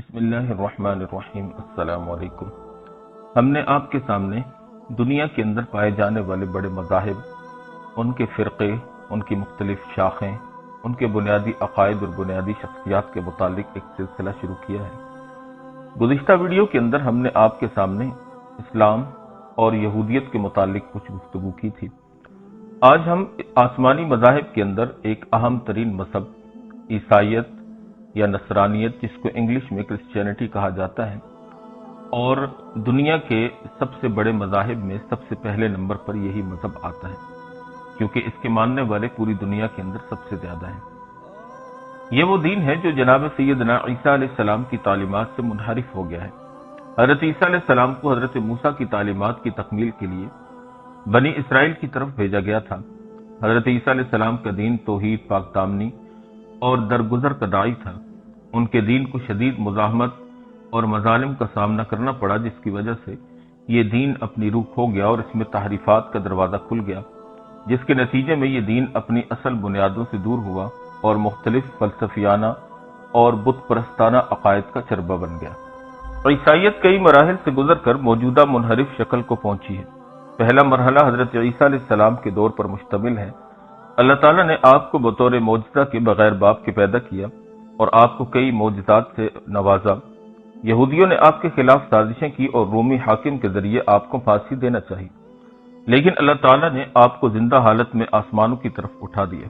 بسم اللہ الرحمن الرحیم۔ السلام علیکم۔ ہم نے آپ کے سامنے دنیا کے اندر پائے جانے والے بڑے مذاہب، ان کے فرقے، ان کی مختلف شاخیں، ان کے بنیادی عقائد اور بنیادی شخصیات کے متعلق ایک سلسلہ شروع کیا ہے۔ گزشتہ ویڈیو کے اندر ہم نے آپ کے سامنے اسلام اور یہودیت کے متعلق کچھ گفتگو کی تھی۔ آج ہم آسمانی مذاہب کے اندر ایک اہم ترین مذہب عیسائیت یا نصرانیت، جس کو انگلش میں کرسچینٹی کہا جاتا ہے، اور دنیا کے سب سے بڑے مذاہب میں سب سے پہلے نمبر پر یہی مذہب آتا ہے، کیونکہ اس کے ماننے والے پوری دنیا کے اندر سب سے زیادہ ہیں۔ یہ وہ دین ہے جو جناب سیدنا عیسیٰ علیہ السلام کی تعلیمات سے منحرف ہو گیا ہے۔ حضرت عیسیٰ علیہ السلام کو حضرت موسیٰ کی تعلیمات کی تکمیل کے لیے بنی اسرائیل کی طرف بھیجا گیا تھا۔ حضرت عیسیٰ علیہ السلام کا دین توحید، پاک دامنی اور درگزر کا داعی تھا۔ ان کے دین کو شدید مزاحمت اور مظالم کا سامنا کرنا پڑا، جس کی وجہ سے یہ دین اپنی روح کھو گیا اور اس میں تحریفات کا دروازہ کھل گیا، جس کے نتیجے میں یہ دین اپنی اصل بنیادوں سے دور ہوا اور مختلف فلسفیانہ اور بت پرستانہ عقائد کا چربہ بن گیا۔ عیسائیت کئی مراحل سے گزر کر موجودہ منحرف شکل کو پہنچی ہے۔ پہلا مرحلہ حضرت عیسیٰ علیہ السلام کے دور پر مشتمل ہے۔ اللہ تعالیٰ نے آپ کو بطور معجزہ کے بغیر باپ کے پیدا کیا اور آپ کو کئی معجزات سے نوازا۔ یہودیوں نے آپ کے خلاف سازشیں کی اور رومی حاکم کے ذریعے آپ کو پھانسی دینا چاہی، لیکن اللہ تعالیٰ نے آپ کو زندہ حالت میں آسمانوں کی طرف اٹھا دیا۔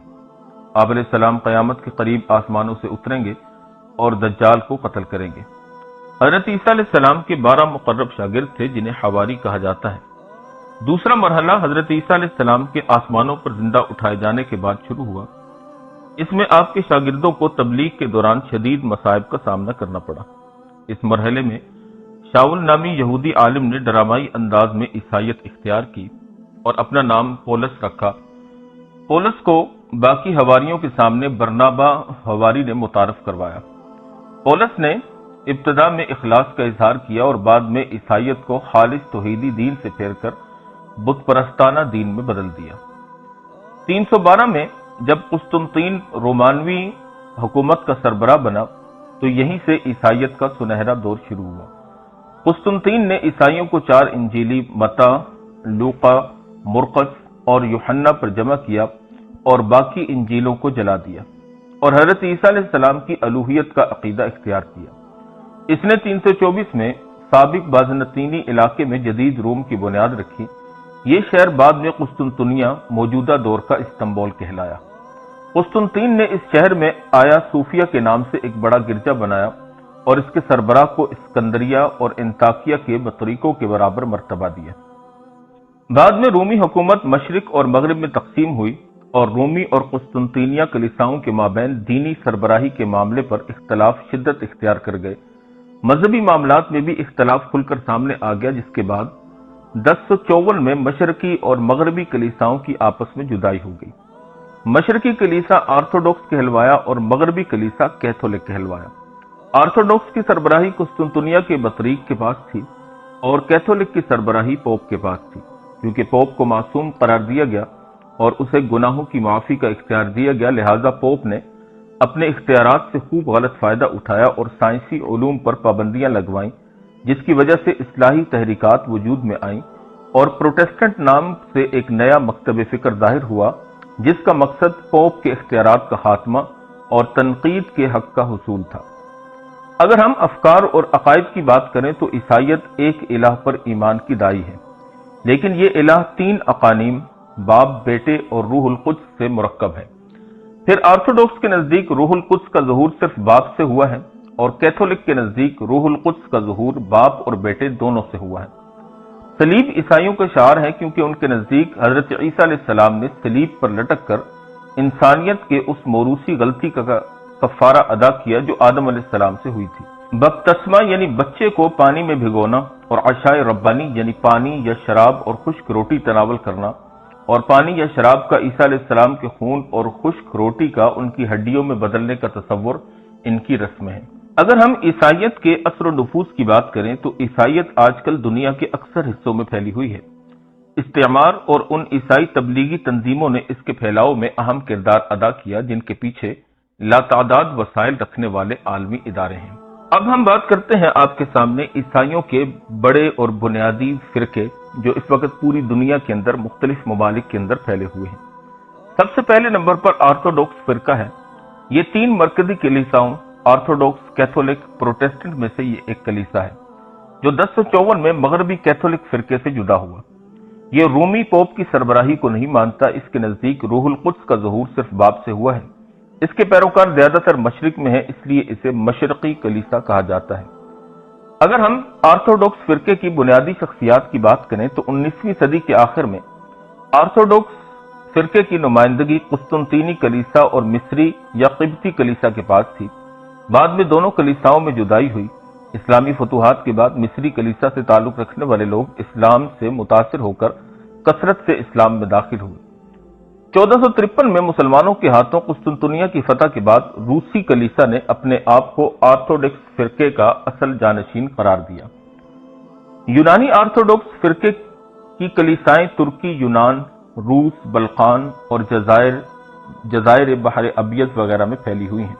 آپ علیہ السلام قیامت کے قریب آسمانوں سے اتریں گے اور دجال کو قتل کریں گے۔ حضرت عیسیٰ علیہ السلام کے 12 مقرب شاگرد تھے، جنہیں حواری کہا جاتا ہے۔ دوسرا مرحلہ حضرت عیسیٰ علیہ السلام کے آسمانوں پر زندہ اٹھائے جانے کے بعد شروع ہوا۔ اس میں آپ کے شاگردوں کو تبلیغ کے دوران شدید مصائب کا سامنا کرنا پڑا۔ اس مرحلے میں شاول نامی یہودی عالم نے ڈرامائی انداز میں عیسائیت اختیار کی اور اپنا نام پولس رکھا۔ پولس کو باقی حواریوں کے سامنے برنابا حواری نے متعارف کروایا۔ پولس نے ابتدا میں اخلاص کا اظہار کیا اور بعد میں عیسائیت کو خالص توحیدی دین سے پھیر کر بت پرستانہ دین میں بدل دیا۔ 312 میں جب قسطنطین رومانوی حکومت کا سربراہ بنا تو یہیں سے عیسائیت کا سنہرا دور شروع ہوا۔ قسطنطین نے عیسائیوں کو 4 انجیلی متی، لوقا، مرقس اور یوحنا پر جمع کیا اور باقی انجیلوں کو جلا دیا، اور حضرت عیسیٰ علیہ السلام کی الوہیت کا عقیدہ اختیار کیا۔ اس نے 324 میں سابق بازنطینی علاقے میں جدید روم کی بنیاد رکھی۔ یہ شہر بعد میں قسطنطنیہ، موجودہ دور کا استنبول کہلایا۔ قسطنطین نے اس شہر میں آیا صوفیہ کے نام سے ایک بڑا گرجا بنایا اور اس کے سربراہ کو اسکندریہ اور انطاکیہ کے بطریقوں کے برابر مرتبہ دیا۔ بعد میں رومی حکومت مشرق اور مغرب میں تقسیم ہوئی اور رومی اور قسطنطینیہ کلیساؤں کے مابین دینی سربراہی کے معاملے پر اختلاف شدت اختیار کر گئے۔ مذہبی معاملات میں بھی اختلاف کھل کر سامنے آ گیا، جس کے بعد 1054 میں مشرقی اور مغربی کلیساؤں کی آپس میں جدائی ہو گئی۔ مشرقی کلیسا آرتھوڈوکس کہلوایا اور مغربی کلیسا کیتھولک کہلوایا۔ آرتھوڈوکس کی سربراہی قسطنطنیہ کے بطریق کے پاس تھی اور کیتھولک کی سربراہی پوپ کے پاس تھی۔ کیونکہ پوپ کو معصوم قرار دیا گیا اور اسے گناہوں کی معافی کا اختیار دیا گیا، لہذا پوپ نے اپنے اختیارات سے خوب غلط فائدہ اٹھایا اور سائنسی علوم پر پابندیاں لگوائیں، جس کی وجہ سے اصلاحی تحریکات وجود میں آئیں اور پروٹسٹنٹ نام سے ایک نیا مکتب فکر ظاہر ہوا، جس کا مقصد پوپ کے اختیارات کا خاتمہ اور تنقید کے حق کا حصول تھا۔ اگر ہم افکار اور عقائد کی بات کریں تو عیسائیت ایک الہ پر ایمان کی داعی ہے، لیکن یہ الہ 3 اقانیم، باپ، بیٹے اور روح القدس سے مرکب ہے۔ پھر آرتھوڈوکس کے نزدیک روح القدس کا ظہور صرف باپ سے ہوا ہے، اور کیتھولک کے نزدیک روح القدس کا ظہور باپ اور بیٹے دونوں سے ہوا ہے۔ صلیب عیسائیوں کا شعار ہے، کیونکہ ان کے نزدیک حضرت عیسیٰ علیہ السلام نے صلیب پر لٹک کر انسانیت کے اس موروثی غلطی کا کفارہ ادا کیا جو آدم علیہ السلام سے ہوئی تھی۔ بپتسمہ یعنی بچے کو پانی میں بھگونا، اور عشائے ربانی یعنی پانی یا شراب اور خشک روٹی تناول کرنا، اور پانی یا شراب کا عیسیٰ علیہ السلام کے خون اور خشک روٹی کا ان کی ہڈیوں میں بدلنے کا تصور ان کی رسمیں ہیں۔ اگر ہم عیسائیت کے اثر و نفوذ کی بات کریں تو عیسائیت آج کل دنیا کے اکثر حصوں میں پھیلی ہوئی ہے۔ استعمار اور ان عیسائی تبلیغی تنظیموں نے اس کے پھیلاؤ میں اہم کردار ادا کیا، جن کے پیچھے لاتعداد وسائل رکھنے والے عالمی ادارے ہیں۔ اب ہم بات کرتے ہیں آپ کے سامنے عیسائیوں کے بڑے اور بنیادی فرقے جو اس وقت پوری دنیا کے اندر مختلف ممالک کے اندر پھیلے ہوئے ہیں۔ سب سے پہلے نمبر پر آرتھوڈوکس فرقہ ہے۔ یہ 3 مرکزی کلیساؤں آرتھوڈوکس، کیتھولک، پروٹسٹنٹ میں سے یہ ایک کلیسا ہے جو 1054 میں مغربی کیتھولک فرقے سے جدا ہوا۔ یہ رومی پوپ کی سربراہی کو نہیں مانتا۔ اس کے نزدیک روح القدس کا ظہور صرف باپ سے ہوا ہے۔ اس کے پیروکار زیادہ تر مشرق میں ہیں، اس لیے اسے مشرقی کلیسا کہا جاتا ہے۔ اگر ہم آرتھوڈوکس فرقے کی بنیادی شخصیات کی بات کریں تو 19ویں صدی کے آخر میں آرتھوڈوکس فرقے کی نمائندگی قسطنطینی کلیسا اور مصری یا قبطی کلیسا کے پاس تھی۔ بعد میں دونوں کلیساؤں میں جدائی ہوئی۔ اسلامی فتوحات کے بعد مصری کلیسا سے تعلق رکھنے والے لوگ اسلام سے متاثر ہو کر کثرت سے اسلام میں داخل ہوئے۔ 1453 میں مسلمانوں کے ہاتھوں قسطنطنیہ کی فتح کے بعد روسی کلیسا نے اپنے آپ کو آرتھوڈوکس فرقے کا اصل جانشین قرار دیا۔ یونانی آرتھوڈوکس فرقے کی کلیسائیں ترکی، یونان، روس، بلقان اور جزائر بحر ابیض وغیرہ میں پھیلی ہوئی ہیں،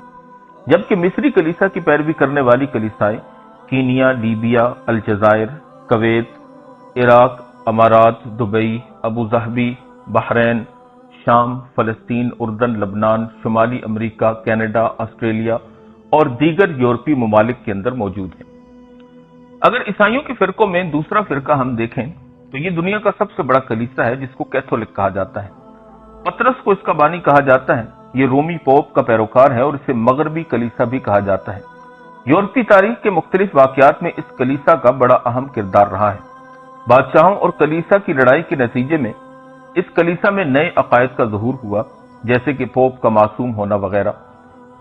جبکہ مصری کلیسا کی پیروی کرنے والی کلیسائیں کینیا، لیبیا، الجزائر، کویت، عراق، امارات، دبئی، ابوظہبی، بحرین، شام، فلسطین، اردن، لبنان، شمالی امریکہ، کینیڈا، آسٹریلیا اور دیگر یورپی ممالک کے اندر موجود ہیں۔ اگر عیسائیوں کے فرقوں میں دوسرا فرقہ ہم دیکھیں تو یہ دنیا کا سب سے بڑا کلیسا ہے جس کو کیتھولک کہا جاتا ہے۔ پطرس کو اس کا بانی کہا جاتا ہے۔ یہ رومی پوپ کا پیروکار ہے اور اسے مغربی کلیسا بھی کہا جاتا ہے۔ یورپی تاریخ کے مختلف واقعات میں اس کلیسا کا بڑا اہم کردار رہا ہے۔ بادشاہوں اور کلیسا کی لڑائی کے نتیجے میں اس کلیسا میں نئے عقائد کا ظہور ہوا، جیسے کہ پوپ کا معصوم ہونا وغیرہ۔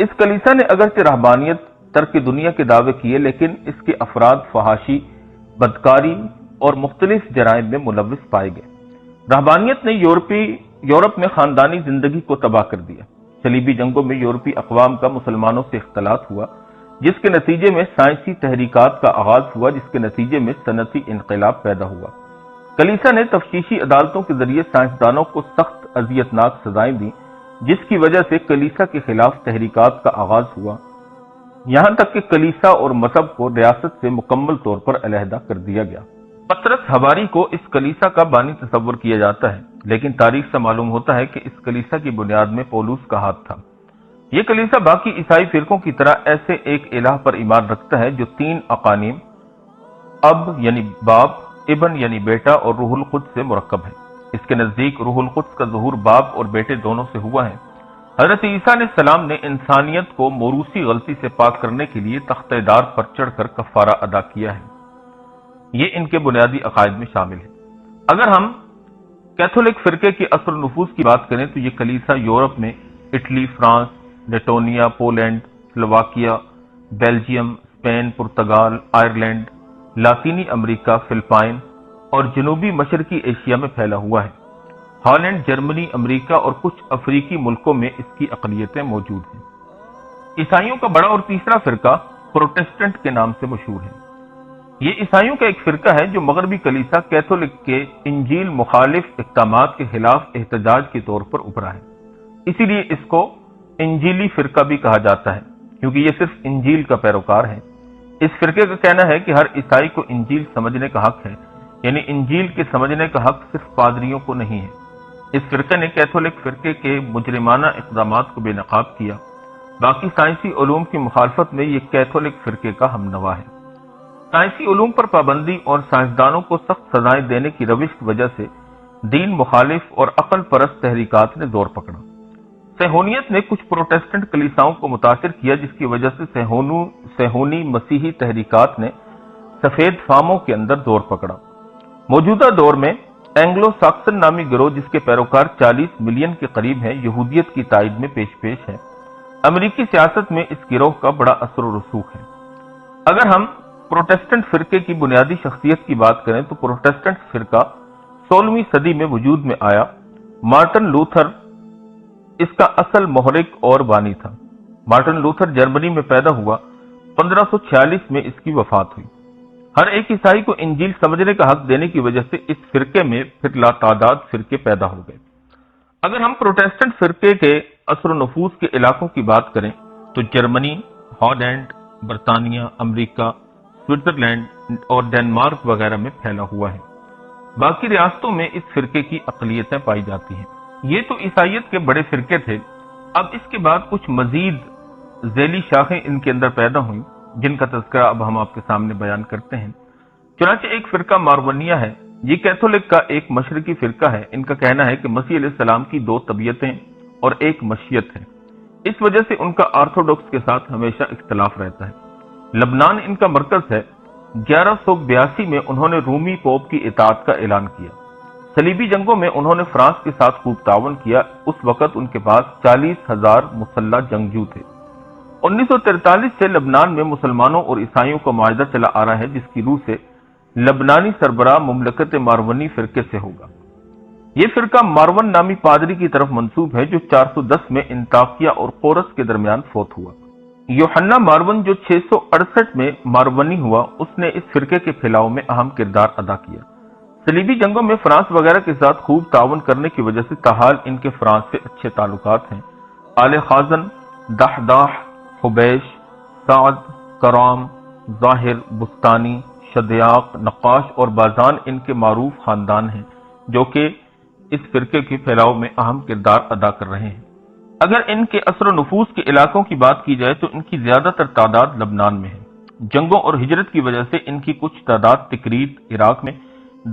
اس کلیسا نے اگرچہ رہبانیت ترک دنیا کے دعوے کیے، لیکن اس کے افراد فحاشی، بدکاری اور مختلف جرائم میں ملوث پائے گئے۔ رہبانیت نے یورپ میں خاندانی زندگی کو تباہ کر دیا۔ صلیبی جنگوں میں یورپی اقوام کا مسلمانوں سے اختلاط ہوا، جس کے نتیجے میں سائنسی تحریکات کا آغاز ہوا، جس کے نتیجے میں صنعتی انقلاب پیدا ہوا۔ کلیسا نے تفتیشی عدالتوں کے ذریعے سائنسدانوں کو سخت اذیتناک سزائیں دیں، جس کی وجہ سے کلیسا کے خلاف تحریکات کا آغاز ہوا، یہاں تک کہ کلیسا اور مذہب کو ریاست سے مکمل طور پر علیحدہ کر دیا گیا۔ پطرس حواری کو اس کلیسا کا بانی تصور کیا جاتا ہے، لیکن تاریخ سے معلوم ہوتا ہے کہ اس کلیسا کی بنیاد میں پولس کا ہاتھ تھا۔ یہ کلیسا باقی عیسائی فرقوں کی طرح ایسے ایک الہ پر ایمان رکھتا ہے جو 3 اقانیم، اب یعنی باپ، ابن یعنی بیٹا اور روح القدس سے مرکب ہے۔ اس کے نزدیک روح القدس کا ظہور باپ اور بیٹے دونوں سے ہوا ہے۔ حضرت عیسیٰ علیہ السلام نے انسانیت کو موروثی غلطی سے پاک کرنے کے لیے تختہ دار پر چڑھ کر کفارہ ادا کیا ہے۔ یہ ان کے بنیادی عقائد میں شامل ہے۔ اگر ہم کیتھولک فرقے کے اثر و نفوذ کی بات کریں تو یہ کلیسا یورپ میں اٹلی، فرانس، لیٹونیا، Poland, Slovakia, Belgium, Spain, Portugal, Ireland, لاطینی امریکہ، فلپائن اور جنوبی مشرقی ایشیا میں پھیلا ہوا ہے۔ ہالینڈ، جرمنی، امریکہ اور کچھ افریقی ملکوں میں اس کی اقلیتیں موجود ہیں۔ عیسائیوں کا بڑا اور تیسرا فرقہ پروٹسٹنٹ کے نام سے مشہور ہے۔ یہ عیسائیوں کا ایک فرقہ ہے جو مغربی کلیسا کیتھولک کے انجیل مخالف اقدامات کے خلاف احتجاج کے طور پر ابھرا ہے۔ اسی لیے اس کو انجیلی فرقہ بھی کہا جاتا ہے، کیونکہ یہ صرف انجیل کا پیروکار ہے۔ اس فرقے کا کہنا ہے کہ ہر عیسائی کو انجیل سمجھنے کا حق ہے، یعنی انجیل کے سمجھنے کا حق صرف پادریوں کو نہیں ہے۔ اس فرقے نے کیتھولک فرقے کے مجرمانہ اقدامات کو بے نقاب کیا۔ باقی سائنسی علوم کی مخالفت میں یہ کیتھولک فرقے کا ہم نوا ہے۔ سائنسی علوم پر پابندی اور سائنسدانوں کو سخت سزائیں دینے کی روش کی وجہ سے دین مخالف اور عقل پرست تحریکات نے زور پکڑا۔ صہیونیت نے کچھ پروٹسٹنٹ کلیساؤں کو متاثر کیا، جس کی وجہ سے صہیونی مسیحی تحریکات نے سفید فاموں کے اندر زور پکڑا۔ موجودہ دور میں اینگلو ساکسن نامی گروہ، جس کے پیروکار 40 ملین کے قریب ہیں، یہودیت کی تائید میں پیش ہے۔ امریکی سیاست میں اس گروہ کا بڑا اثر و رسوخ ہے۔ اگر ہم پروٹسٹنٹ فرقے کی بنیادی شخصیت کی بات کریں تو پروٹسٹنٹ فرقہ 16ویں صدی میں وجود میں آیا۔ مارٹن لوتھر اس کا اصل محرک اور بانی تھا۔ مارٹن لوتھر جرمنی میں پیدا ہوا، 1546 میں اس کی وفات ہوئی۔ ہر ایک عیسائی کو انجیل سمجھنے کا حق دینے کی وجہ سے اس فرقے میں پھر لاتعداد فرقے پیدا ہو گئے۔ اگر ہم پروٹسٹنٹ فرقے کے اثر و نفوذ کے علاقوں کی بات کریں تو جرمنی، ہالینڈ، برطانیہ، امریکہ، سوئٹزرلینڈ اور ڈنمارک وغیرہ میں پھیلا ہوا ہے۔ باقی ریاستوں میں اس فرقے کی اقلیتیں پائی جاتی ہیں۔ یہ تو عیسائیت کے بڑے فرقے تھے۔ اب اس کے بعد کچھ مزید ذیلی شاخیں ان کے اندر پیدا ہوئیں، جن کا تذکرہ اب ہم آپ کے سامنے بیان کرتے ہیں۔ چنانچہ ایک فرقہ مارونیہ ہے۔ یہ کیتھولک کا ایک مشرقی فرقہ ہے۔ ان کا کہنا ہے کہ مسیح علیہ السلام کی دو طبیعتیں اور ایک مشیت ہے۔ اس وجہ سے ان کا آرتھوڈوکس کے ساتھ ہمیشہ اختلاف رہتا ہے۔ لبنان ان کا مرکز ہے۔ 1182 میں انہوں نے رومی پوپ کی اطاعت کا اعلان کیا۔ صلیبی جنگوں میں انہوں نے فرانس کے ساتھ خوب تعاون کیا۔ اس وقت ان کے پاس 40,000 مسلح جنگجو تھے۔ 1943 سے لبنان میں مسلمانوں اور عیسائیوں کا معاہدہ چلا آ رہا ہے، جس کی روح سے لبنانی سربراہ مملکت مارونی فرقے سے ہوگا۔ یہ فرقہ مارون نامی پادری کی طرف منسوب ہے، جو 410 میں انطاکیہ اور قورس کے درمیان فوت ہوا۔ یوحنا مارون جو 668 میں مارونی ہوا، اس نے اس فرقے کے پھیلاؤ میں اہم کردار ادا کیا۔ صلیبی جنگوں میں فرانس وغیرہ کے ساتھ خوب تعاون کرنے کی وجہ سے تاحال ان کے فرانس سے اچھے تعلقات ہیں۔ آل خازن، دحداح، حبیش، سعد، کرام، ظاہر، بستانی، شدیاق، نقاش اور بازان ان کے معروف خاندان ہیں، جو کہ اس فرقے کے پھیلاؤ میں اہم کردار ادا کر رہے ہیں۔ اگر ان کے اثر و نفوذ کے علاقوں کی بات کی جائے تو ان کی زیادہ تر تعداد لبنان میں ہے۔ جنگوں اور ہجرت کی وجہ سے ان کی کچھ تعداد تکریت، عراق میں،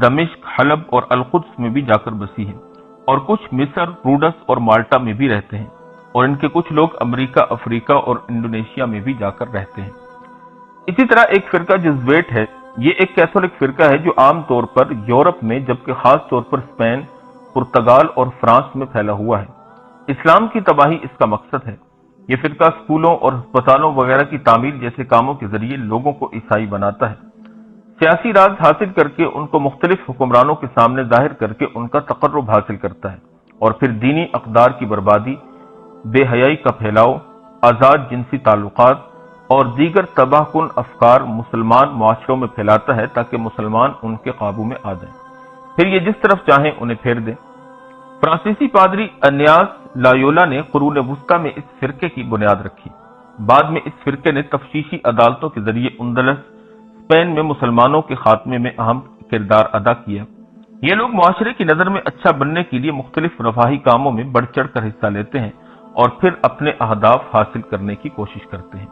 دمشق، حلب اور القدس میں بھی جا کر بسی ہیں، اور کچھ مصر، روڈس اور مالٹا میں بھی رہتے ہیں، اور ان کے کچھ لوگ امریکہ، افریقہ اور انڈونیشیا میں بھی جا کر رہتے ہیں۔ اسی طرح ایک فرقہ جزویٹ ہے۔ یہ ایک کیتھولک فرقہ ہے جو عام طور پر یورپ میں، جبکہ خاص طور پر اسپین، پرتگال اور فرانس میں پھیلا ہوا ہے۔ اسلام کی تباہی اس کا مقصد ہے۔ یہ فرقہ اسکولوں اور ہسپتالوں وغیرہ کی تعمیر جیسے کاموں کے ذریعے لوگوں کو عیسائی بناتا ہے۔ سیاسی راز حاصل کر کے ان کو مختلف حکمرانوں کے سامنے ظاہر کر کے ان کا تقرب حاصل کرتا ہے، اور پھر دینی اقدار کی بربادی، بے حیائی کا پھیلاؤ، آزاد جنسی تعلقات اور دیگر تباہ کن افکار مسلمان معاشروں میں پھیلاتا ہے، تاکہ مسلمان ان کے قابو میں آ جائیں، پھر یہ جس طرف چاہیں انہیں پھیر دیں۔ فرانسیسی پادری انیاس لایولا نے قرون وسطی میں اس فرقے کی بنیاد رکھی۔ بعد میں اس فرقے نے تفتیشی عدالتوں کے ذریعے اندلس، اسپین میں مسلمانوں کے خاتمے میں اہم کردار ادا کیا۔ یہ لوگ معاشرے کی نظر میں اچھا بننے کے لیے مختلف رفاہی کاموں میں بڑھ چڑھ کر حصہ لیتے ہیں، اور پھر اپنے اہداف حاصل کرنے کی کوشش کرتے ہیں۔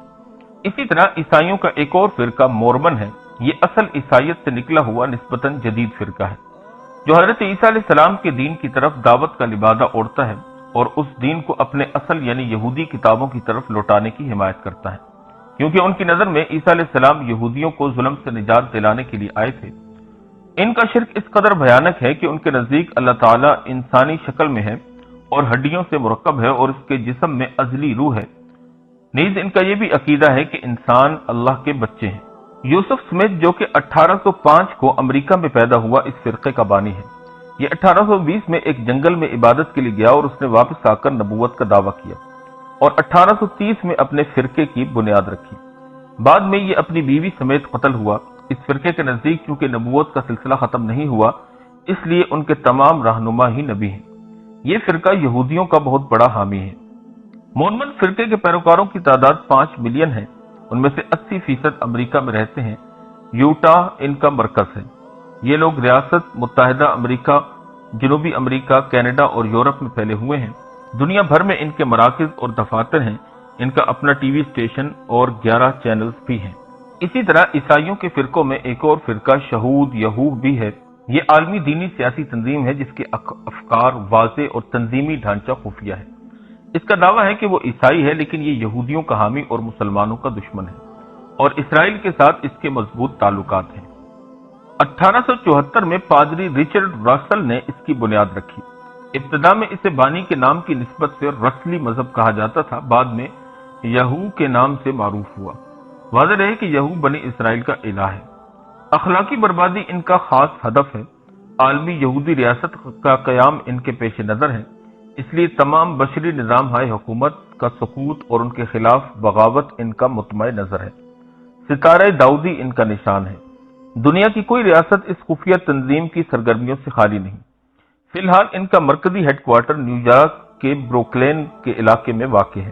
اسی طرح عیسائیوں کا ایک اور فرقہ مورمن ہے۔ یہ اصل عیسائیت سے نکلا ہوا نسبتاً جدید فرقہ ہے، جو حضرت عیسیٰ علیہ السلام کے دین کی طرف دعوت کا لبادہ اوڑھتا ہے، اور اس دین کو اپنے اصل یعنی یہودی کتابوں کی طرف لوٹانے کی حمایت کرتا ہے، کیونکہ ان کی نظر میں عیسیٰ علیہ السلام یہودیوں کو ظلم سے نجات دلانے کے لیے آئے تھے۔ ان کا شرک اس قدر بھیانک ہے کہ ان کے نزدیک اللہ تعالیٰ انسانی شکل میں ہے اور ہڈیوں سے مرکب ہے، اور اس کے جسم میں ازلی روح ہے۔ نیز ان کا یہ بھی عقیدہ ہے کہ انسان اللہ کے بچے ہیں۔ یوسف سمتھ، جو کہ 1805 کو امریکہ میں پیدا ہوا، اس فرقے کا بانی ہے۔ یہ 1820 میں ایک جنگل میں عبادت کے لیے گیا، اور اس نے واپس آ کر نبوت کا دعویٰ کیا، اور 1830 میں اپنے فرقے کی بنیاد رکھی۔ بعد میں یہ اپنی بیوی سمیت قتل ہوا۔ اس فرقے کے نزدیک چونکہ نبوت کا سلسلہ ختم نہیں ہوا، اس لیے ان کے تمام رہنما ہی نبی ہیں۔ یہ فرقہ یہودیوں کا بہت بڑا حامی ہے۔ مورمن فرقے کے پیروکاروں کی تعداد 5 ملین ہے۔ ان میں سے 80% امریکہ میں رہتے ہیں۔ یوٹا ان کا مرکز ہے۔ یہ لوگ ریاست متحدہ امریکہ، جنوبی امریکہ، کینیڈا اور یورپ میں پھیلے ہوئے ہیں۔ دنیا بھر میں ان کے مراکز اور دفاتر ہیں۔ ان کا اپنا ٹی وی اسٹیشن اور 11 چینلز بھی ہیں۔ اسی طرح عیسائیوں کے فرقوں میں ایک اور فرقہ شہود یہود بھی ہے۔ یہ عالمی دینی سیاسی تنظیم ہے، جس کے افکار واضح اور تنظیمی ڈھانچہ خفیہ ہے۔ اس کا دعویٰ ہے کہ وہ عیسائی ہے، لیکن یہ یہودیوں کا حامی اور مسلمانوں کا دشمن ہے، اور اسرائیل کے ساتھ اس کے مضبوط تعلقات ہیں۔ 1874 میں پادری رچرڈ راسل نے اس کی بنیاد رکھی۔ ابتدا میں اسے بانی کے نام کی نسبت سے رسلی مذہب کہا جاتا تھا، بعد میں یہو کے نام سے معروف ہوا۔ واضح رہے کہ یہو بنی اسرائیل کا الہ ہے۔ اخلاقی بربادی ان کا خاص ہدف ہے۔ عالمی یہودی ریاست کا قیام ان کے پیش نظر ہے، اس لیے تمام بشری نظام ہائے حکومت کا سقوط اور ان کے خلاف بغاوت ان کا مطمع نظر ہے۔ ستارہ داؤدی ان کا نشان ہے۔ دنیا کی کوئی ریاست اس خفیہ تنظیم کی سرگرمیوں سے خالی نہیں۔ فی الحال ان کا مرکزی ہیڈ کوارٹر نیو یارک کے بروکلین کے علاقے میں واقع ہے۔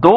2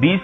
20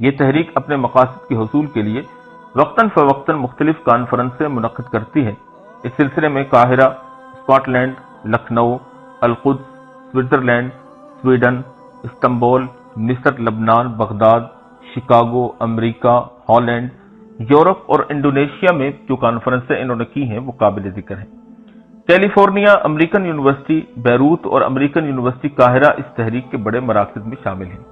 یہ تحریک اپنے مقاصد کے حصول کے لیے وقتاً فوقتاً مختلف کانفرنسیں منعقد کرتی ہے۔ اس سلسلے میں قاہرہ، اسکاٹ لینڈ، لکھنؤ، القدس، سوئٹزرلینڈ، سویڈن، استنبول، مصر، لبنان، بغداد، شکاگو، امریکہ، ہالینڈ، یورپ اور انڈونیشیا میں جو کانفرنسیں انہوں نے کی ہیں وہ قابل ذکر ہیں۔ کیلیفورنیا امریکن یونیورسٹی بیروت اور امریکن یونیورسٹی قاہرہ اس تحریک کے بڑے مراکز میں شامل ہیں۔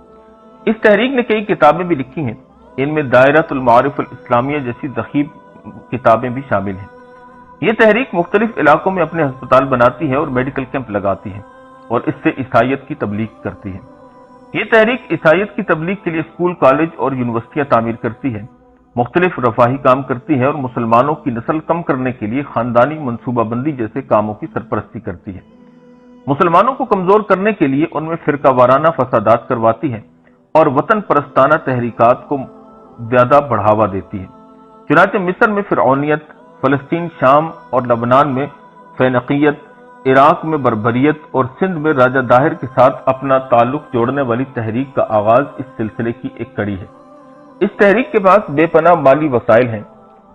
اس تحریک نے کئی کتابیں بھی لکھی ہیں، ان میں دائرۃ المعارف الاسلامیہ جیسی ضخیم کتابیں بھی شامل ہیں۔ یہ تحریک مختلف علاقوں میں اپنے ہسپتال بناتی ہے اور میڈیکل کیمپ لگاتی ہے اور اس سے عیسائیت کی تبلیغ کرتی ہے۔ یہ تحریک عیسائیت کی تبلیغ کے لیے اسکول، کالج اور یونیورسٹیاں تعمیر کرتی ہے، مختلف رفاہی کام کرتی ہے اور مسلمانوں کی نسل کم کرنے کے لیے خاندانی منصوبہ بندی جیسے کاموں کی سرپرستی کرتی ہے۔ مسلمانوں کو کمزور کرنے کے لیے ان میں فرقہ وارانہ فسادات کرواتی ہے اور وطن پرستانہ تحریکات کو زیادہ بڑھاوا دیتی ہے۔ چنانچہ مصر میں فرعونیت، فلسطین، شام اور لبنان میں فینقیت، عراق میں بربریت اور سندھ میں راجہ داہر کے ساتھ اپنا تعلق جوڑنے والی تحریک کا آغاز اس سلسلے کی ایک کڑی ہے۔ اس تحریک کے پاس بے پناہ مالی وسائل ہیں۔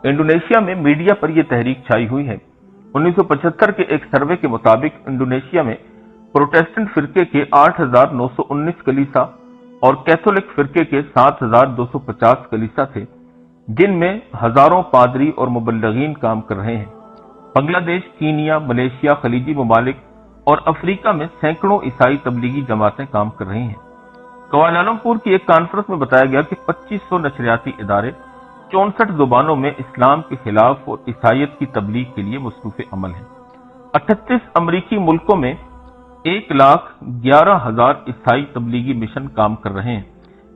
انڈونیشیا میں میڈیا پر یہ تحریک چھائی ہوئی ہے۔ 1975 کے ایک سروے کے مطابق انڈونیشیا میں پروٹیسٹنٹ فرقے کے 8,919 کلیسا اور کیتھولک فرقے کے 7,250 کلیسا تھے، جن میں ہزاروں پادری اور مبلغین کام کر رہے ہیں۔ بنگلہ دیش، کینیا، ملیشیا، خلیجی ممالک اور افریقہ میں سینکڑوں عیسائی تبلیغی جماعتیں کام کر رہی ہیں۔ کوالالمپور کی ایک کانفرنس میں بتایا گیا کہ 2500 نشریاتی ادارے 64 زبانوں میں اسلام کے خلاف اور عیسائیت کی تبلیغ کے لیے مصروف عمل ہیں۔ 38 امریکی ملکوں میں 1,11,000 عیسائی تبلیغی مشن کام کر رہے ہیں۔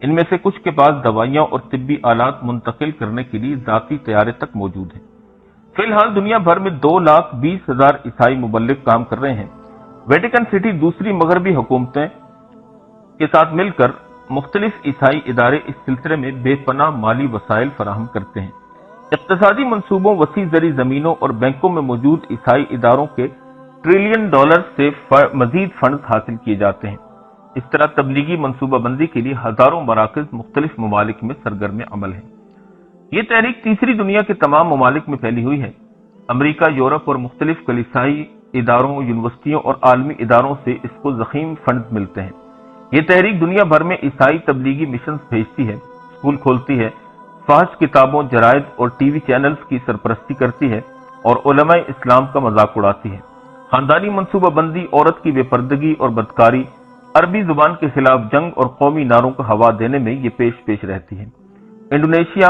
ان میں سے کچھ کے پاس دوائیاں اور طبی آلات منتقل کرنے کے لیے ذاتی طیارے تک موجود ہیں۔ فی الحال دنیا بھر میں 2,20,000 عیسائی مبلغ کام کر رہے ہیں۔ ویٹیکن سٹی دوسری مغربی حکومتیں کے ساتھ مل کر مختلف عیسائی ادارے اس سلسلے میں بے پناہ مالی وسائل فراہم کرتے ہیں۔ اقتصادی منصوبوں، وسیع زرعی زمینوں اور بینکوں میں موجود عیسائی اداروں کے $ٹریلین سے مزید فنڈز حاصل کیے جاتے ہیں۔ اس طرح تبلیغی منصوبہ بندی کے لیے ہزاروں مراکز مختلف ممالک میں سرگرم عمل ہیں۔ یہ تحریک تیسری دنیا کے تمام ممالک میں پھیلی ہوئی ہے۔ امریکہ، یورپ اور مختلف کلیسائی اداروں، یونیورسٹیوں اور عالمی اداروں سے اس کو ضخیم فنڈز ملتے ہیں۔ یہ تحریک دنیا بھر میں عیسائی تبلیغی مشنز بھیجتی ہے، اسکول کھولتی ہے، فحش کتابوں، جرائد اور ٹی وی چینلز کی سرپرستی کرتی ہے اور علماء اسلام کا مذاق اڑاتی ہے۔ خاندانی منصوبہ بندی، عورت کی بے پردگی اور بدکاری، عربی زبان کے خلاف جنگ اور قومی نعروں کو ہوا دینے میں یہ پیش رہتی ہے۔ انڈونیشیا،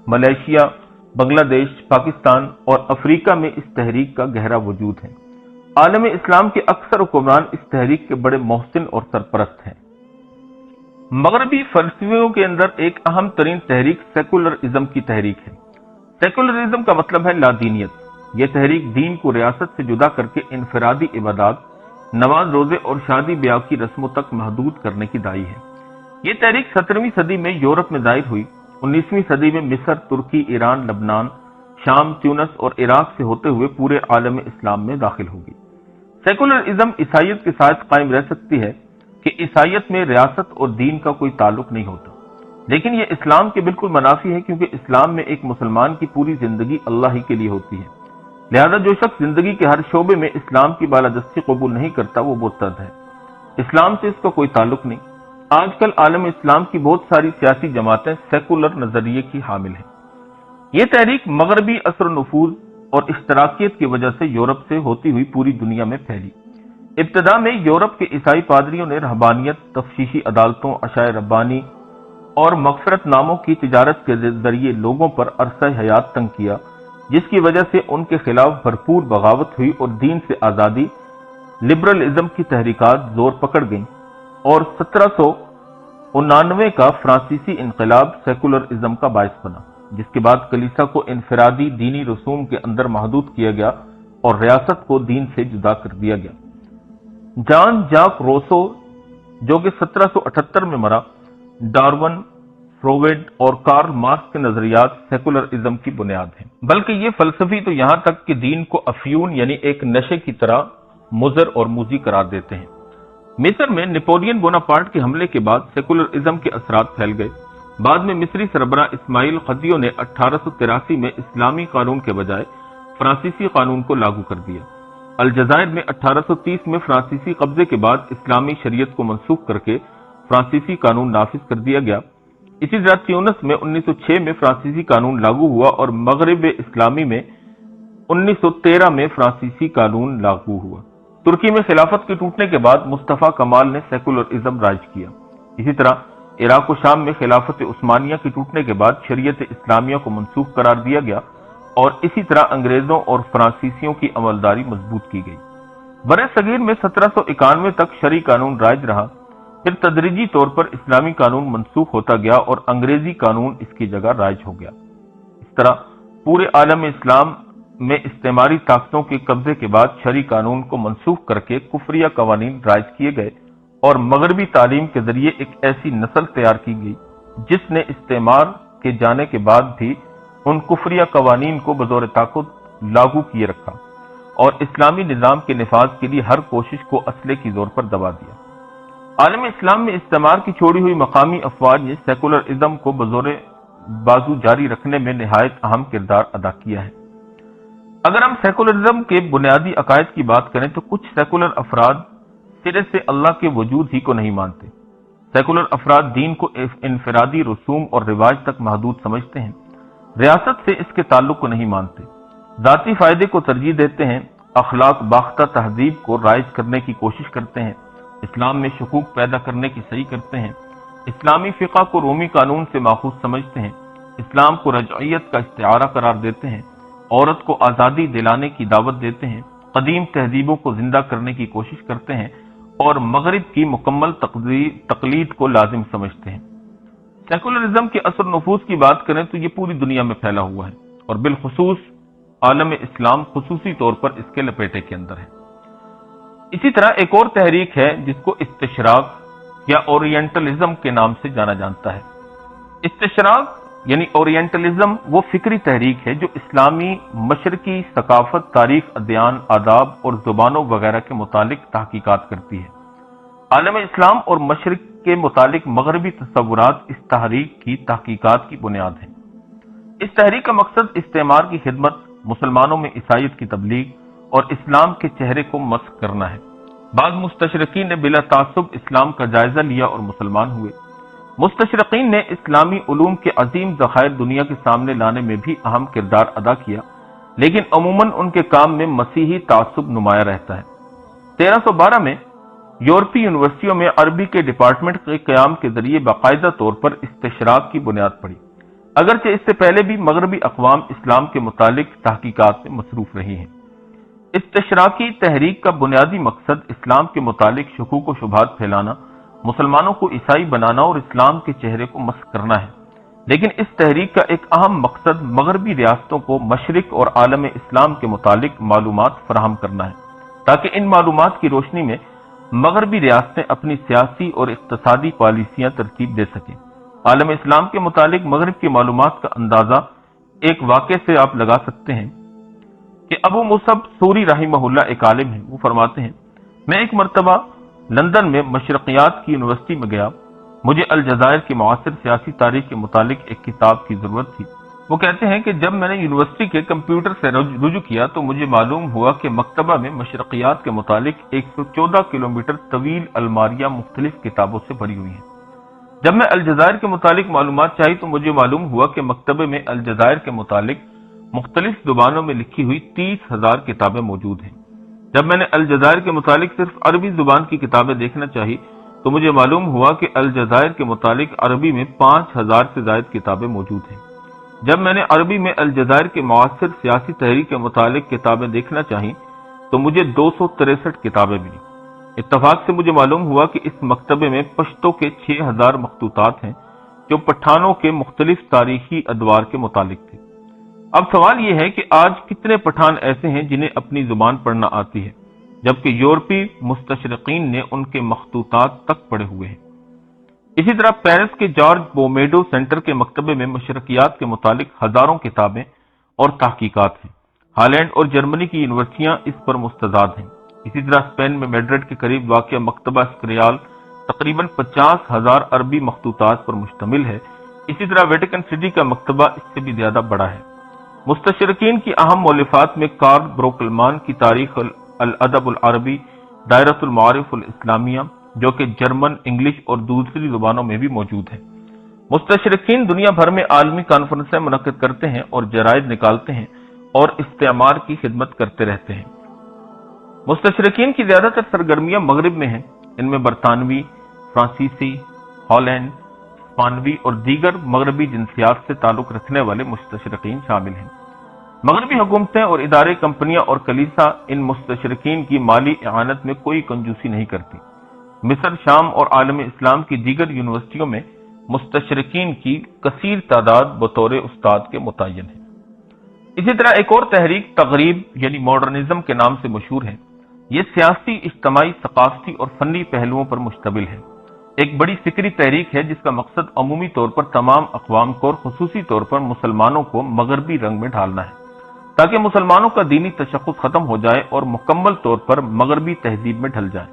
ملیشیا، بنگلہ دیش، پاکستان اور افریقہ میں اس تحریک کا گہرا وجود ہے۔ عالم اسلام کے اکثر حکمران اس تحریک کے بڑے محسن اور سرپرست ہیں۔ مغربی فلسفیوں کے اندر ایک اہم ترین تحریک سیکولرازم کی تحریک ہے۔ سیکولرازم کا مطلب ہے لادینیت۔ یہ تحریک دین کو ریاست سے جدا کر کے انفرادی عبادات، نماز، روزے اور شادی بیاہ کی رسموں تک محدود کرنے کی داعی ہے۔ یہ تحریک 17ویں صدی میں یورپ میں ظاہر ہوئی، 19ویں صدی میں مصر، ترکی، ایران، لبنان، شام، تیونس اور عراق سے ہوتے ہوئے پورے عالم اسلام میں داخل ہوگی۔ سیکولرازم عیسائیت کے ساتھ قائم رہ سکتی ہے کہ عیسائیت میں ریاست اور دین کا کوئی تعلق نہیں ہوتا، لیکن یہ اسلام کے بالکل منافی ہے، کیونکہ اسلام میں ایک مسلمان کی پوری زندگی اللہ ہی کے لیے ہوتی ہے۔ لہذا جو شخص زندگی کے ہر شعبے میں اسلام کی بالادستی قبول نہیں کرتا وہ مرتد ہے، اسلام سے اس کا کوئی تعلق نہیں۔ آج کل عالم اسلام کی بہت ساری سیاسی جماعتیں سیکولر نظریے کی حامل ہیں۔ یہ تحریک مغربی اثر و نفوذ اور اشتراکیت کی وجہ سے یورپ سے ہوتی ہوئی پوری دنیا میں پھیلی۔ ابتدا میں یورپ کے عیسائی پادریوں نے رہبانیت، تفتیشی عدالتوں، عشائر ربانی اور مغفرت ناموں کی تجارت کے ذریعے لوگوں پر عرصہ حیات تنگ کیا، جس کی وجہ سے ان کے خلاف بھرپور بغاوت ہوئی اور دین سے آزادی، لبرلزم کی تحریکات زور پکڑ گئیں، اور 1799 کا فرانسیسی انقلاب سیکولرازم کا باعث بنا، جس کے بعد کلیسا کو انفرادی دینی رسوم کے اندر محدود کیا گیا اور ریاست کو دین سے جدا کر دیا گیا۔ جان جاک روسو، جو کہ 1778 میں مرا، ڈارون، فرویڈ اور کارل مارکس کے نظریات سیکولرازم کی بنیاد ہیں۔ بلکہ یہ فلسفی تو یہاں تک کہ دین کو افیون یعنی ایک نشے کی طرح مضر اور موذی قرار دیتے ہیں۔ مصر میں نپولین بوناپارٹ کے حملے کے بعد سیکولرازم کے اثرات پھیل گئے۔ بعد میں مصری سربراہ اسماعیل خضیو نے 1883 میں اسلامی قانون کے بجائے فرانسیسی قانون کو لاگو کر دیا۔ الجزائر میں 1830 میں فرانسیسی قبضے کے بعد اسلامی شریعت کو منسوخ کر کے فرانسیسی قانون نافذ کر دیا گیا۔ اسی طرح تیونس میں 1906 میں فرانسیسی قانون لاگو ہوا اور مغرب اسلامی میں 1913 میں فرانسیسی قانون لاگو ہوا۔ ترکی میں خلافت کے ٹوٹنے کے بعد مصطفیٰ کمال نے سیکولرازم رائج کیا۔ اسی طرح عراق و شام میں خلافت عثمانیہ کے ٹوٹنے کے بعد شریعت اسلامیہ کو منسوخ قرار دیا گیا اور اسی طرح انگریزوں اور فرانسیسیوں کی عملداری مضبوط کی گئی۔ برِ صغیر میں 1791 تک شرعی قانون رائج رہا، پھر تدریجی طور پر اسلامی قانون منسوخ ہوتا گیا اور انگریزی قانون اس کی جگہ رائج ہو گیا۔ اس طرح پورے عالم اسلام میں استعماری طاقتوں کے قبضے کے بعد شرعی قانون کو منسوخ کر کے کفریہ قوانین رائج کیے گئے اور مغربی تعلیم کے ذریعے ایک ایسی نسل تیار کی گئی جس نے استعمار کے جانے کے بعد بھی ان کفریہ قوانین کو بطور طاقت لاگو کیے رکھا اور اسلامی نظام کے نفاذ کے لیے ہر کوشش کو اسلحے کی زور پر دبا دیا۔ عالم اسلام میں استعمار کی چھوڑی ہوئی مقامی افواج نے سیکولرازم کو بزور بازو جاری رکھنے میں نہایت اہم کردار ادا کیا ہے۔ اگر ہم سیکولرازم کے بنیادی عقائد کی بات کریں تو کچھ سیکولر افراد سرے سے اللہ کے وجود ہی کو نہیں مانتے۔ سیکولر افراد دین کو انفرادی رسوم اور رواج تک محدود سمجھتے ہیں، ریاست سے اس کے تعلق کو نہیں مانتے، ذاتی فائدے کو ترجیح دیتے ہیں، اخلاق باختہ تہذیب کو رائج کرنے کی کوشش کرتے ہیں، اسلام میں شکوک پیدا کرنے کی صحیح کرتے ہیں، اسلامی فقہ کو رومی قانون سے ماخوذ سمجھتے ہیں، اسلام کو رجعیت کا استعارہ قرار دیتے ہیں، عورت کو آزادی دلانے کی دعوت دیتے ہیں، قدیم تہذیبوں کو زندہ کرنے کی کوشش کرتے ہیں اور مغرب کی مکمل تقلید کو لازم سمجھتے ہیں۔ سیکولرازم کے اثر نفوذ کی بات کریں تو یہ پوری دنیا میں پھیلا ہوا ہے اور بالخصوص عالم اسلام خصوصی طور پر اس کے لپیٹے کے اندر ہے۔ اسی طرح ایک اور تحریک ہے جس کو استشراق یا اورینٹلزم کے نام سے جانا جاتا ہے۔ استشراق یعنی اورینٹلزم وہ فکری تحریک ہے جو اسلامی مشرقی ثقافت، تاریخ، ادیان، آداب اور زبانوں وغیرہ کے متعلق تحقیقات کرتی ہے۔ عالم اسلام اور مشرق کے متعلق مغربی تصورات اس تحریک کی تحقیقات کی بنیاد ہیں۔ اس تحریک کا مقصد استعمار کی خدمت، مسلمانوں میں عیسائیت کی تبلیغ اور اسلام کے چہرے کو مسخ کرنا ہے۔ بعض مستشرقین نے بلا تعصب اسلام کا جائزہ لیا اور مسلمان ہوئے۔ مستشرقین نے اسلامی علوم کے عظیم ذخائر دنیا کے سامنے لانے میں بھی اہم کردار ادا کیا، لیکن عموماً ان کے کام میں مسیحی تعصب نمایاں رہتا ہے۔ 1312 میں یورپی یونیورسٹیوں میں عربی کے ڈپارٹمنٹ کے قیام کے ذریعے باقاعدہ طور پر استشراق کی بنیاد پڑی، اگرچہ اس سے پہلے بھی مغربی اقوام اسلام کے متعلق تحقیقات میں مصروف رہی ہیں۔ استشراقی تحریک کا بنیادی مقصد اسلام کے متعلق شکوک و شبہات پھیلانا، مسلمانوں کو عیسائی بنانا اور اسلام کے چہرے کو مسخ کرنا ہے، لیکن اس تحریک کا ایک اہم مقصد مغربی ریاستوں کو مشرق اور عالم اسلام کے متعلق معلومات فراہم کرنا ہے تاکہ ان معلومات کی روشنی میں مغربی ریاستیں اپنی سیاسی اور اقتصادی پالیسیاں ترتیب دے سکیں۔ عالم اسلام کے متعلق مغرب کی معلومات کا اندازہ ایک واقعے سے آپ لگا سکتے ہیں کہ ابو مصعب سوری رحمہ اللہ ایک عالم ہیں، وہ فرماتے ہیں، میں ایک مرتبہ لندن میں مشرقیات کی یونیورسٹی میں گیا، مجھے الجزائر کی معاصر سیاسی تاریخ کے متعلق ایک کتاب کی ضرورت تھی۔ وہ کہتے ہیں کہ جب میں نے یونیورسٹی کے کمپیوٹر سے رجوع کیا تو مجھے معلوم ہوا کہ مکتبہ میں مشرقیات کے متعلق 114 کلومیٹر طویل الماریاں مختلف کتابوں سے بھری ہوئی ہیں۔ جب میں الجزائر کے متعلق معلومات چاہی تو مجھے معلوم ہوا کہ مکتبے میں الجزائر کے متعلق مختلف زبانوں میں لکھی ہوئی 30,000 کتابیں موجود ہیں۔ جب میں نے الجزائر کے متعلق صرف عربی زبان کی کتابیں دیکھنا چاہی تو مجھے معلوم ہوا کہ الجزائر کے متعلق عربی میں 5,000 سے زائد کتابیں موجود ہیں۔ جب میں نے عربی میں الجزائر کے معاصر سیاسی تحریک کے متعلق کتابیں دیکھنا چاہی تو مجھے 263 کتابیں ملی۔ اتفاق سے مجھے معلوم ہوا کہ اس مکتبے میں پشتو کے 6,000 مخطوطات ہیں جو پٹھانوں کے مختلف تاریخی ادوار کے متعلق تھے۔ اب سوال یہ ہے کہ آج کتنے پٹھان ایسے ہیں جنہیں اپنی زبان پڑھنا آتی ہے، جبکہ یورپی مستشرقین نے ان کے مخطوطات تک پڑھے ہوئے ہیں۔ اسی طرح پیرس کے جارج بومیڈو سینٹر کے مکتبے میں مشرقیات کے متعلق ہزاروں کتابیں اور تحقیقات ہیں۔ ہالینڈ اور جرمنی کی یونیورسٹیاں اس پر مستعد ہیں۔ اسی طرح اسپین میں میڈرڈ کے قریب واقع مکتبہ اسکریال تقریباً 50,000 عربی مخطوطات پر مشتمل ہے، اسی طرح ویٹیکن سٹی کا مکتبہ اس سے بھی زیادہ بڑا ہے۔ مستشرقین کی اہم مؤلفات میں کارل بروکلمان کی تاریخ الادب العربی، دائرۃ المعارف الاسلامیہ، جو کہ جرمن، انگلش اور دوسری زبانوں میں بھی موجود ہے۔ مستشرقین دنیا بھر میں عالمی کانفرنسیں منعقد کرتے ہیں اور جرائد نکالتے ہیں اور استعمار کی خدمت کرتے رہتے ہیں۔ مستشرقین کی زیادہ تر سرگرمیاں مغرب میں ہیں۔ ان میں برطانوی، فرانسیسی، ہالینڈ، اسپانوی اور دیگر مغربی جنسیات سے تعلق رکھنے والے مستشرقین شامل ہیں۔ مغربی حکومتیں اور ادارے، کمپنیاں اور کلیسا ان مستشرقین کی مالی اعانت میں کوئی کنجوسی نہیں کرتی۔ مصر، شام اور عالم اسلام کی دیگر یونیورسٹیوں میں مستشرقین کی کثیر تعداد بطور استاد کے متعین ہے۔ اسی طرح ایک اور تحریک تغریب یعنی ماڈرنزم کے نام سے مشہور ہے۔ یہ سیاسی، اجتماعی، ثقافتی اور فنی پہلوؤں پر مشتمل ہے۔ ایک بڑی فکری تحریک ہے جس کا مقصد عمومی طور پر تمام اقوام کو اور خصوصی طور پر مسلمانوں کو مغربی رنگ میں ڈھالنا ہے، تاکہ مسلمانوں کا دینی تشخص ختم ہو جائے اور مکمل طور پر مغربی تہذیب میں ڈھل جائے۔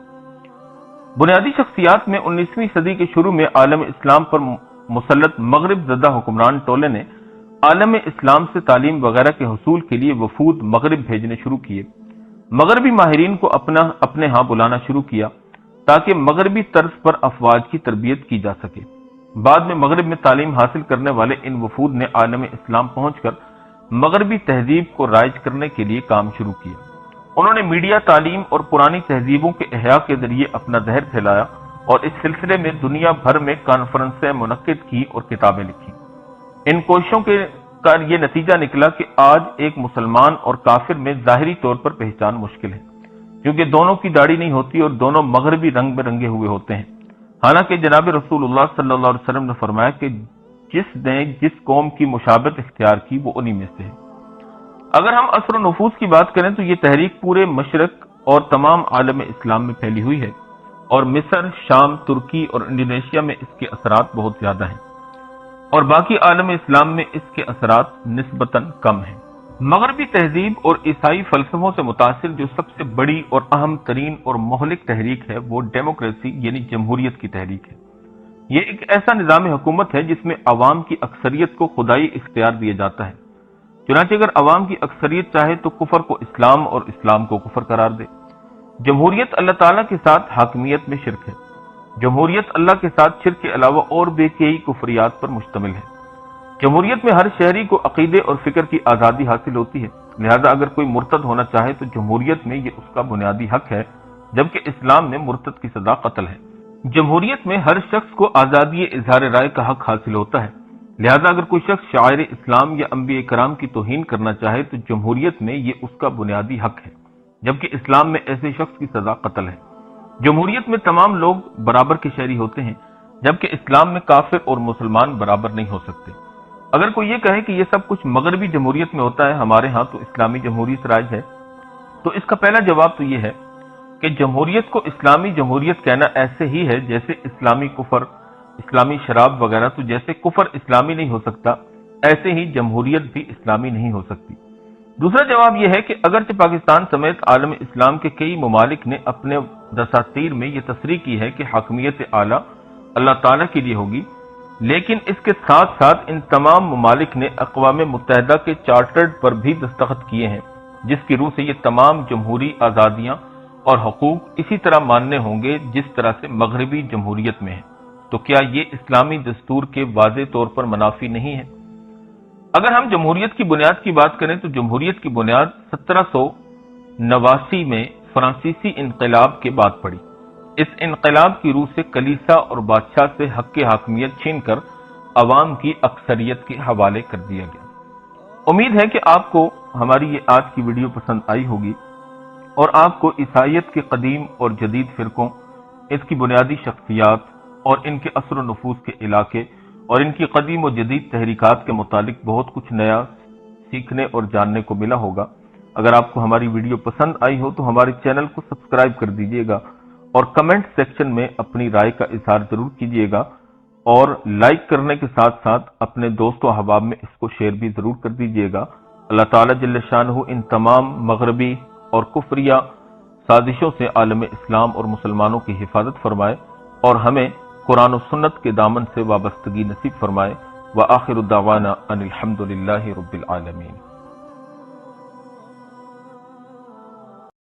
بنیادی شخصیات میں 19ویں صدی کے شروع میں عالم اسلام پر مسلط مغرب زدہ حکمران ٹولے نے عالم اسلام سے تعلیم وغیرہ کے حصول کے لیے وفود مغرب بھیجنے شروع کیے۔ مغربی ماہرین کو اپنے ہاں بلانا شروع کیا تاکہ مغربی طرز پر افواج کی تربیت کی جا سکے۔ بعد میں مغرب میں تعلیم حاصل کرنے والے ان وفود نے عالم اسلام پہنچ کر مغربی تہذیب کو رائج کرنے کے لیے کام شروع کیا۔ انہوں نے میڈیا، تعلیم اور پرانی تہذیبوں کے احیاء کے ذریعے اپنا زہر پھیلایا اور اس سلسلے میں دنیا بھر میں کانفرنسیں منعقد کی اور کتابیں لکھی۔ ان کوششوں کا یہ نتیجہ نکلا کہ آج ایک مسلمان اور کافر میں ظاہری طور پر پہچان مشکل ہے، کیونکہ دونوں کی داڑھی نہیں ہوتی اور دونوں مغربی رنگ میں رنگے ہوئے ہوتے ہیں۔ حالانکہ جناب رسول اللہ صلی اللہ علیہ وسلم نے فرمایا کہ جس نے جس قوم کی مشابہت اختیار کی وہ انہی میں سے ہے۔ اگر ہم اثر و نفوذ کی بات کریں تو یہ تحریک پورے مشرق اور تمام عالم اسلام میں پھیلی ہوئی ہے، اور مصر، شام، ترکی اور انڈونیشیا میں اس کے اثرات بہت زیادہ ہیں، اور باقی عالم اسلام میں اس کے اثرات نسبتاً کم ہیں۔ مغربی تہذیب اور عیسائی فلسفوں سے متاثر جو سب سے بڑی اور اہم ترین اور مہلک تحریک ہے وہ ڈیموکریسی یعنی جمہوریت کی تحریک ہے۔ یہ ایک ایسا نظام حکومت ہے جس میں عوام کی اکثریت کو خدائی اختیار دیا جاتا ہے۔ چنانچہ اگر عوام کی اکثریت چاہے تو کفر کو اسلام اور اسلام کو کفر قرار دے۔ جمہوریت اللہ تعالیٰ کے ساتھ حاکمیت میں شرک ہے۔ جمہوریت اللہ کے ساتھ شرک کے علاوہ اور بے کئی کفریات پر مشتمل ہے۔ جمہوریت میں ہر شہری کو عقیدے اور فکر کی آزادی حاصل ہوتی ہے، لہذا اگر کوئی مرتد ہونا چاہے تو جمہوریت میں یہ اس کا بنیادی حق ہے، جبکہ اسلام میں مرتد کی سزا قتل ہے۔ جمہوریت میں ہر شخص کو آزادی اظہار رائے کا حق حاصل ہوتا ہے، لہذا اگر کوئی شخص شاعر اسلام یا انبیاء کرام کی توہین کرنا چاہے تو جمہوریت میں یہ اس کا بنیادی حق ہے، جبکہ اسلام میں ایسے شخص کی سزا قتل ہے۔ جمہوریت میں تمام لوگ برابر کے شہری ہوتے ہیں، جبکہ اسلام میں کافر اور مسلمان برابر نہیں ہو سکتے۔ اگر کوئی یہ کہے کہ یہ سب کچھ مغربی جمہوریت میں ہوتا ہے، ہمارے ہاں تو اسلامی جمہوریت راج ہے، تو اس کا پہلا جواب تو یہ ہے کہ جمہوریت کو اسلامی جمہوریت کہنا ایسے ہی ہے جیسے اسلامی کفر، اسلامی شراب وغیرہ، تو جیسے کفر اسلامی نہیں ہو سکتا ایسے ہی جمہوریت بھی اسلامی نہیں ہو سکتی۔ دوسرا جواب یہ ہے کہ اگرچہ پاکستان سمیت عالم اسلام کے کئی ممالک نے اپنے دساتیر میں یہ تصریح کی ہے کہ حاکمیت اعلیٰ اللہ تعالیٰ کے لیے ہوگی، لیکن اس کے ساتھ ساتھ ان تمام ممالک نے اقوام متحدہ کے چارٹرڈ پر بھی دستخط کیے ہیں، جس کی روح سے یہ تمام جمہوری آزادیاں اور حقوق اسی طرح ماننے ہوں گے جس طرح سے مغربی جمہوریت میں ہے۔ تو کیا یہ اسلامی دستور کے واضح طور پر منافی نہیں ہے؟ اگر ہم جمہوریت کی بنیاد کی بات کریں تو جمہوریت کی بنیاد 1789 میں فرانسیسی انقلاب کے بعد پڑی۔ اس انقلاب کی روح سے کلیسا اور بادشاہ سے حق حاکمیت چھین کر عوام کی اکثریت کے حوالے کر دیا گیا۔ امید ہے کہ آپ کو ہماری یہ آج کی ویڈیو پسند آئی ہوگی اور آپ کو عیسائیت کے قدیم اور جدید فرقوں، اس کی بنیادی شخصیات اور ان کے اثر و نفوذ کے علاقے اور ان کی قدیم و جدید تحریکات کے متعلق بہت کچھ نیا سیکھنے اور جاننے کو ملا ہوگا۔ اگر آپ کو ہماری ویڈیو پسند آئی ہو تو ہمارے چینل کو سبسکرائب کر دیجیے گا اور کمنٹ سیکشن میں اپنی رائے کا اظہار ضرور کیجیے گا، اور لائک کرنے کے ساتھ ساتھ اپنے دوست و احباب میں اس کو شیئر بھی ضرور کر دیجیے گا۔ اللہ تعالیٰ جل شانہ ان تمام مغربی اور کفریہ سازشوں سے عالم اسلام اور مسلمانوں کی حفاظت فرمائے اور ہمیں قرآن و سنت کے دامن سے وابستگی نصیب فرمائے۔ وآخر دعوانا ان الحمد للہ رب العالمین۔